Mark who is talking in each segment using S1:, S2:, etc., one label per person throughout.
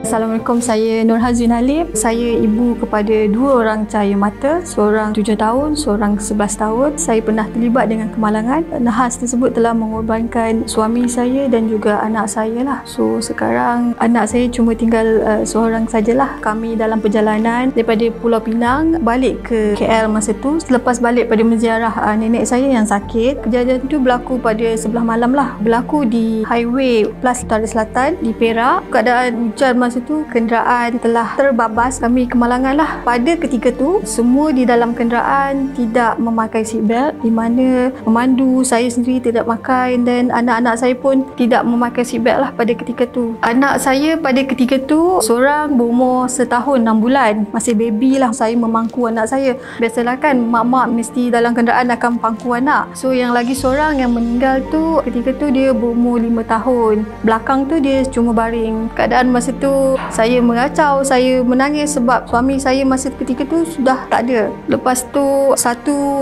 S1: Assalamualaikum, saya Nur Hazrin Halim. Saya ibu kepada 2 orang cahaya mata, seorang 7 tahun, seorang 11 tahun. Saya pernah terlibat dengan kemalangan. Nahas tersebut telah mengorbankan suami saya dan juga anak saya lah. So sekarang anak saya cuma tinggal seorang sajalah. Kami dalam perjalanan daripada Pulau Pinang balik ke KL masa tu. Selepas balik pada menziarah nenek saya yang sakit, kejadian itu berlaku pada sebelah malam lah. Berlaku di Highway Plus Utara Selatan di Perak. Keadaan hujan masa tu, kenderaan telah terbabas. Kami kemalangan lah. Pada ketika tu, semua di dalam kenderaan tidak memakai seatbelt, di mana pemandu saya sendiri tidak pakai, dan anak-anak saya pun tidak memakai seatbelt lah pada ketika tu. Anak saya pada ketika tu seorang berumur setahun 6 bulan, masih baby lah. Saya memangku anak saya. Biasalah kan mak-mak mesti dalam kenderaan akan pangku anak. So yang lagi seorang yang meninggal tu ketika tu dia berumur 5 tahun. Belakang tu dia cuma baring. Keadaan masa tu saya mengacau, saya menangis sebab suami saya masa ketika tu sudah tak ada. Lepas tu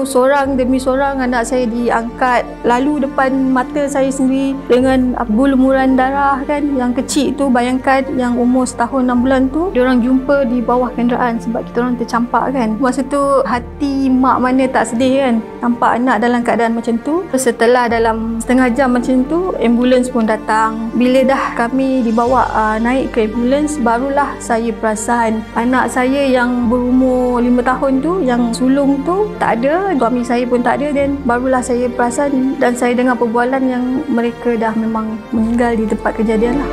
S1: seorang demi seorang anak saya diangkat lalu depan mata saya sendiri dengan berlumuran darah kan. Yang kecil tu, bayangkan yang umur setahun 6 bulan tu, diorang jumpa di bawah kenderaan sebab kita orang tercampak kan. Masa tu hati mak mana tak sedih kan, nampak anak dalam keadaan macam tu. Setelah dalam setengah jam macam tu, ambulans pun datang. Bila dah kami dibawa naik ke ambulans, barulah saya perasan anak saya yang berumur 5 tahun tu, yang sulung tu tak ada, suami saya pun tak ada, dan barulah saya perasan dan saya dengar perbualan yang mereka dah memang meninggal di tempat kejadian lah.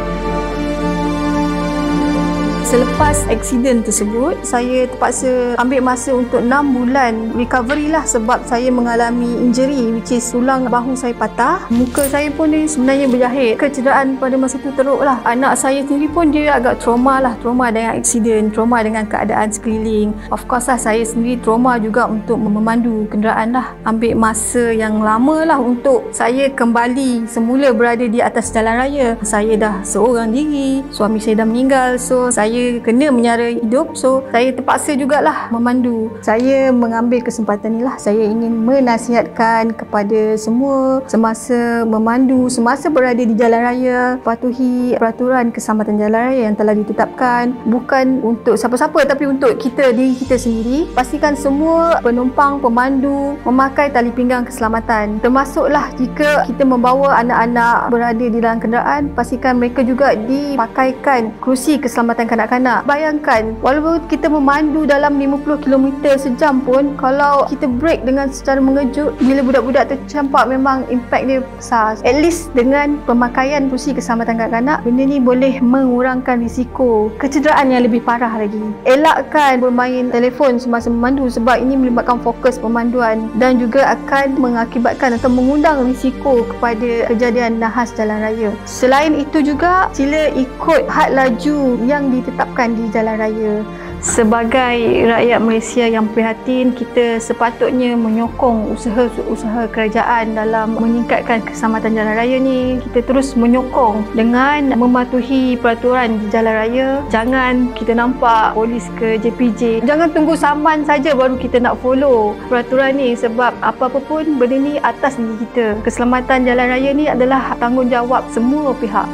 S1: Selepas aksiden tersebut, saya terpaksa ambil masa untuk 6 bulan recovery lah sebab saya mengalami injury which is tulang bahu saya patah. Muka saya pun ni sebenarnya berjahit. Kecederaan pada masa tu teruk lah. Anak saya sendiri pun dia agak trauma lah. Trauma dengan aksiden, trauma dengan keadaan sekeliling. Of course lah, saya sendiri trauma juga untuk memandu kenderaan lah. Ambil masa yang lama lah untuk saya kembali semula berada di atas jalan raya. Saya dah seorang diri, suami saya dah meninggal, so saya kena menyara hidup. So saya terpaksa jugalah memandu. Saya mengambil kesempatan ni lah, saya ingin menasihatkan kepada semua semasa memandu, semasa berada di jalan raya, patuhi peraturan keselamatan jalan raya yang telah ditetapkan. Bukan untuk siapa-siapa tapi untuk diri kita sendiri. Pastikan semua penumpang, pemandu memakai tali pinggang keselamatan. Termasuklah jika kita membawa anak-anak berada di dalam kenderaan, pastikan mereka juga dipakaikan kerusi keselamatan kanak-kanak. Bayangkan, walaupun kita memandu dalam 50 km sejam pun, kalau kita brake dengan secara mengejut, bila budak-budak tercampak memang impact dia besar. At least dengan pemakaian kerusi keselamatan kanak-kanak, benda ni boleh mengurangkan risiko kecederaan yang lebih parah lagi. Elakkan bermain telefon semasa memandu sebab ini melibatkan fokus pemanduan dan juga akan mengakibatkan atau mengundang risiko kepada kejadian nahas jalan raya. Selain itu juga, sila ikut had laju yang ditetapkan di jalan raya. Sebagai rakyat Malaysia yang prihatin, kita sepatutnya menyokong usaha-usaha kerajaan dalam meningkatkan keselamatan jalan raya ni. Kita terus menyokong dengan mematuhi peraturan di jalan raya. Jangan kita nampak polis ke JPJ, jangan tunggu saman saja baru kita nak follow peraturan ni, sebab apa-apa pun benda ni atas diri kita. Keselamatan jalan raya ni adalah tanggungjawab semua pihak.